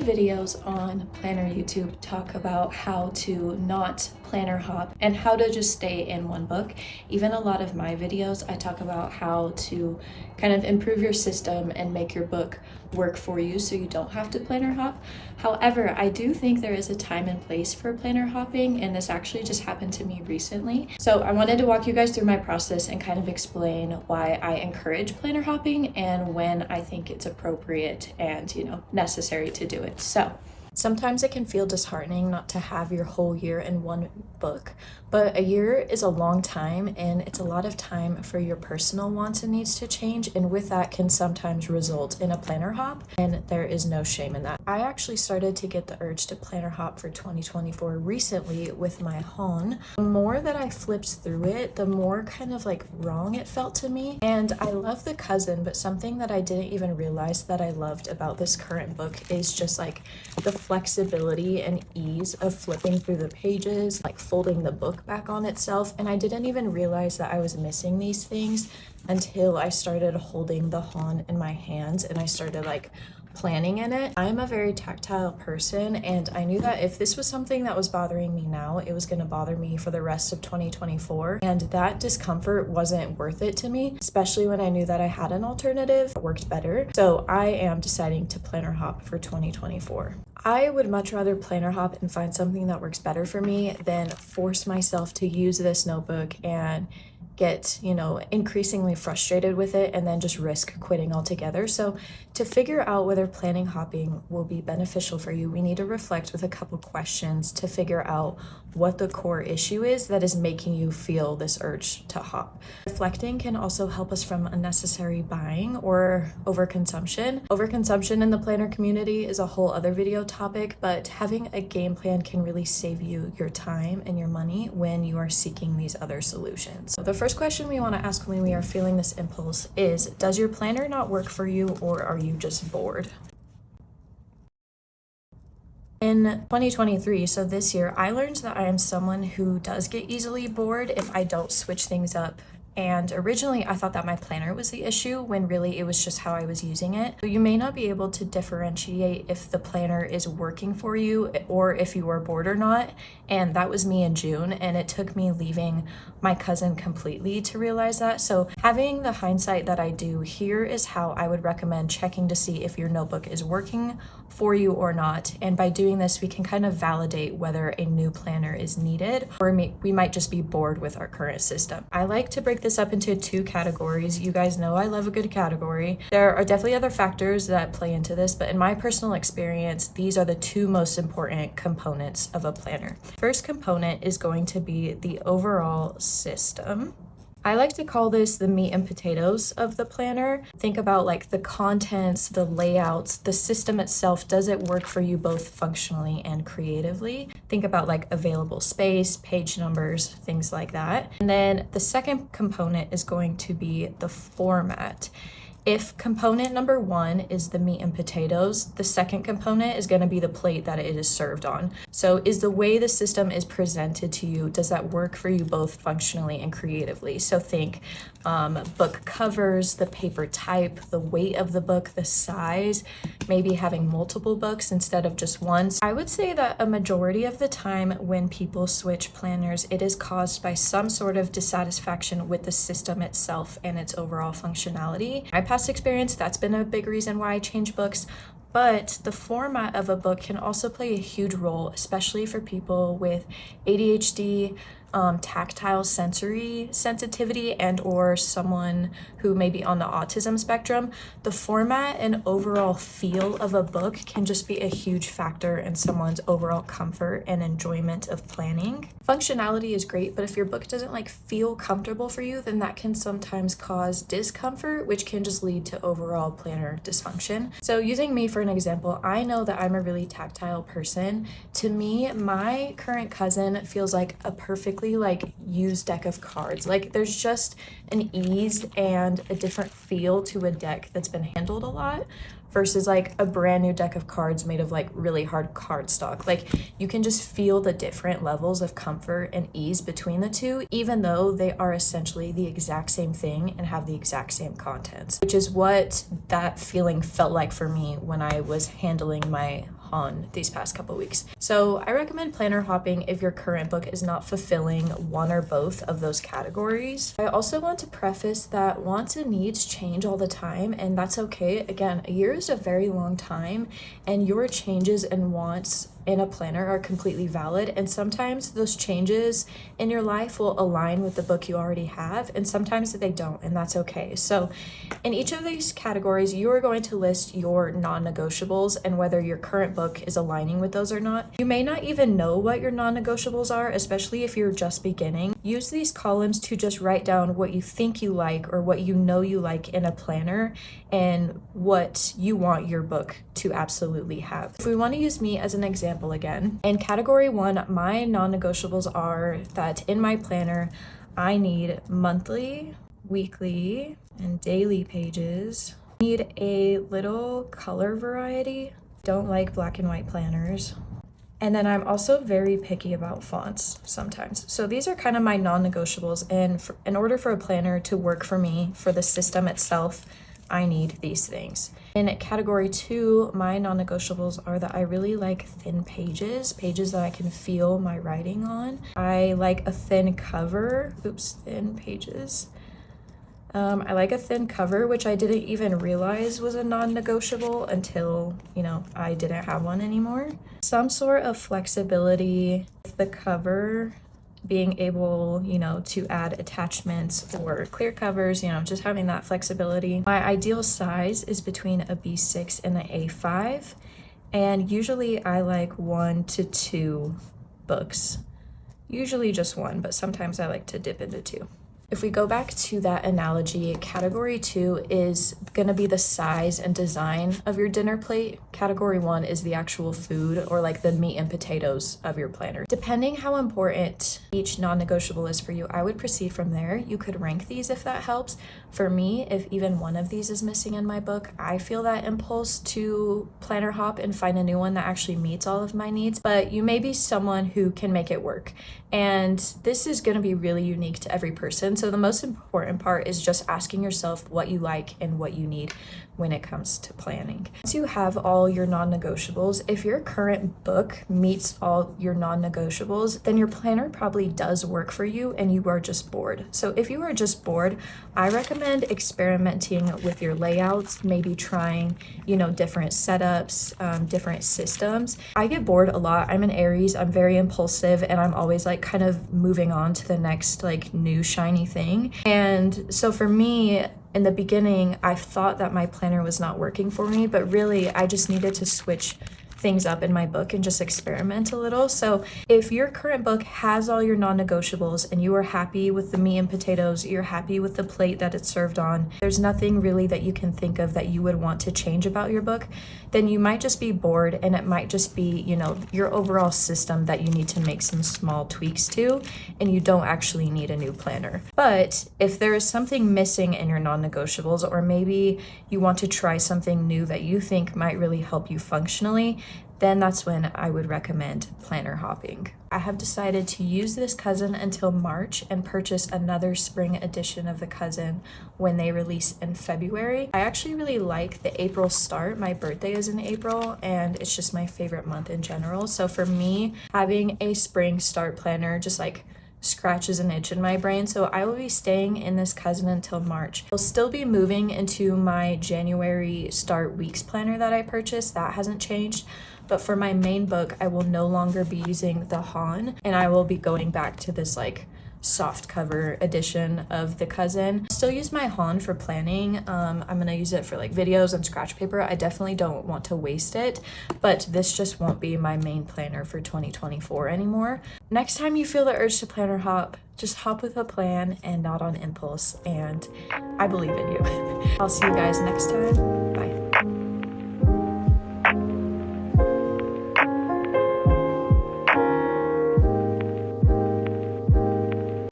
videos on Planner YouTube talk about how to not planner hop and how to just stay in one book. Even a lot of my videos, I talk about how to kind of improve your system and make your book work for you so you don't have to planner hop. However, I do think there is a time and place for planner hopping, and this actually just happened to me recently. So I wanted to walk you guys through my process and kind of explain why I encourage planner hopping and when I think it's appropriate and, necessary to do it. So sometimes it can feel disheartening not to have your whole year in one book, but a year is a long time and it's a lot of time for your personal wants and needs to change, and with that can sometimes result in a planner hop, and there is no shame in that. I actually started to get the urge to planner hop for 2024 recently with my HON. The more that I flipped through it, the more kind of like wrong it felt to me, and I love the Cousin, but something that I didn't even realize that I loved about this current book is just like the flexibility and ease of flipping through the pages, like folding the book back on itself. And I didn't even realize that I was missing these things until I started holding the HON in my hands and I started like planning in it. I'm a very tactile person, and I knew that if this was something that was bothering me now, it was going to bother me for the rest of 2024, and that discomfort wasn't worth it to me, especially when I knew that I had an alternative that worked better. So I am deciding to planner hop for 2024. I would much rather planner hop and find something that works better for me than force myself to use this notebook and get, increasingly frustrated with it and then just risk quitting altogether. So to figure out whether planning hopping will be beneficial for you, we need to reflect with a couple questions to figure out what the core issue is that is making you feel this urge to hop. Reflecting can also help us from unnecessary buying or overconsumption. Overconsumption in the planner community is a whole other video topic, but having a game plan can really save you your time and your money when you are seeking these other solutions. So the first question we want to ask when we are feeling this impulse is, does your planner not work for you, or are you just bored? In 2023, so this year, I learned that I am someone who does get easily bored if I don't switch things up. And originally I thought that my planner was the issue, when really it was just how I was using it. So you may not be able to differentiate if the planner is working for you or if you are bored or not. And that was me in June, and it took me leaving my cousin completely to realize that. So having the hindsight that I do, here is how I would recommend checking to see if your notebook is working for you or not. And by doing this, we can kind of validate whether a new planner is needed, or we might just be bored with our current system. I like to break this up into two categories. You guys know I love a good category. There are definitely other factors that play into this, but in my personal experience, these are the two most important components of a planner. First component is going to be the overall system. I like to call this the meat and potatoes of the planner. Think about like the contents, the layouts, the system itself. Does it work for you both functionally and creatively? Think about like available space, page numbers, things like that. And then the second component is going to be the format. If component number one is the meat and potatoes, the second component is going to be the plate that it is served on. So is the way the system is presented to you, does that work for you both functionally and creatively? So think book covers, the paper type, the weight of the book, the size, maybe having multiple books instead of just one. I would say that a majority of the time when people switch planners, it is caused by some sort of dissatisfaction with the system itself and its overall functionality. My past experience, that's been a big reason why I change books. But the format of a book can also play a huge role, especially for people with ADHD, tactile sensory sensitivity, and or someone who may be on the autism spectrum. The format and overall feel of a book can just be a huge factor in someone's overall comfort and enjoyment of planning. Functionality is great, but if your book doesn't feel comfortable for you, then that can sometimes cause discomfort, which can just lead to overall planner dysfunction. So using me for an example, I know that I'm a really tactile person. To me, my current Cousin feels like a perfectly used deck of cards. There's just an ease and a different feel to a deck that's been handled a lot versus a brand new deck of cards made of really hard cardstock. You can just feel the different levels of comfort and ease between the two, even though they are essentially the exact same thing and have the exact same contents, which is what that feeling felt like for me when I was handling my HON these past couple weeks. So I recommend planner hopping if your current book is not fulfilling one or both of those categories. I also want to preface that wants and needs change all the time, and that's okay. Again, a year is a very long time, and your changes and wants in a planner are completely valid, and sometimes those changes in your life will align with the book you already have, and sometimes they don't, and that's okay. So in each of these categories, you are going to list your non-negotiables and whether your current book is aligning with those or not. You may not even know what your non-negotiables are, especially if you're just beginning. Use these columns to just write down what you think you like or what you know you like in a planner and what you want your book to absolutely have. If we want to use me as an example again, in category 1, my non-negotiables are that in my planner, I need monthly, weekly, and daily pages. I need a little color variety. Don't like black and white planners. And then I'm also very picky about fonts sometimes. So these are kind of my non-negotiables, and in order for a planner to work for me, for the system itself, I need these things. In category 2, my non-negotiables are that I really like thin pages that I can feel my writing on. I like a thin cover. Thin pages. I like a thin cover, which I didn't even realize was a non-negotiable until, I didn't have one anymore. Some sort of flexibility with the cover, being able, to add attachments or clear covers, just having that flexibility. My ideal size is between a B6 and an A5, and usually I like 1 to 2 books. Usually just 1, but sometimes I like to dip into 2. If we go back to that analogy, category 2 is going to be the size and design of your dinner plate. Category 1 is the actual food, or like the meat and potatoes of your planner. Depending how important each non-negotiable is for you, I would proceed from there. You could rank these if that helps. For me, if even one of these is missing in my book, I feel that impulse to planner hop and find a new one that actually meets all of my needs. But you may be someone who can make it work. And this is going to be really unique to every person. So the most important part is just asking yourself what you like and what you need when it comes to planning. Once you have all your non-negotiables, if your current book meets all your non-negotiables, then your planner probably does work for you and you are just bored. So if you are just bored, I recommend experimenting with your layouts, maybe trying, different setups, different systems. I get bored a lot. I'm an Aries, I'm very impulsive, and I'm always kind of moving on to the next new shiny thing. And so for me, in the beginning, I thought that my planner was not working for me, but really I just needed to switch things up in my book and just experiment a little. So if your current book has all your non-negotiables and you are happy with the meat and potatoes, you're happy with the plate that it's served on, there's nothing really that you can think of that you would want to change about your book, then you might just be bored, and it might just be, your overall system that you need to make some small tweaks to, and you don't actually need a new planner. But if there is something missing in your non-negotiables, or maybe you want to try something new that you think might really help you functionally, then that's when I would recommend planner hopping. I have decided to use this Cousin until March and purchase another spring edition of the Cousin when they release in February. I actually really like the April start. My birthday is in April, and it's just my favorite month in general. So for me, having a spring start planner just scratches an itch in my brain. So I will be staying in this Cousin until March. I'll still be moving into my January start weeks planner that I purchased. That hasn't changed. But for my main book, I will no longer be using the HON, and I will be going back to this soft cover edition of the Cousin. Still use my HON for planning. I'm gonna use it for videos and scratch paper. I definitely don't want to waste it, but this just won't be my main planner for 2024 anymore. Next time you feel the urge to planner hop, just hop with a plan and not on impulse, and I believe in you. I'll see you guys next time.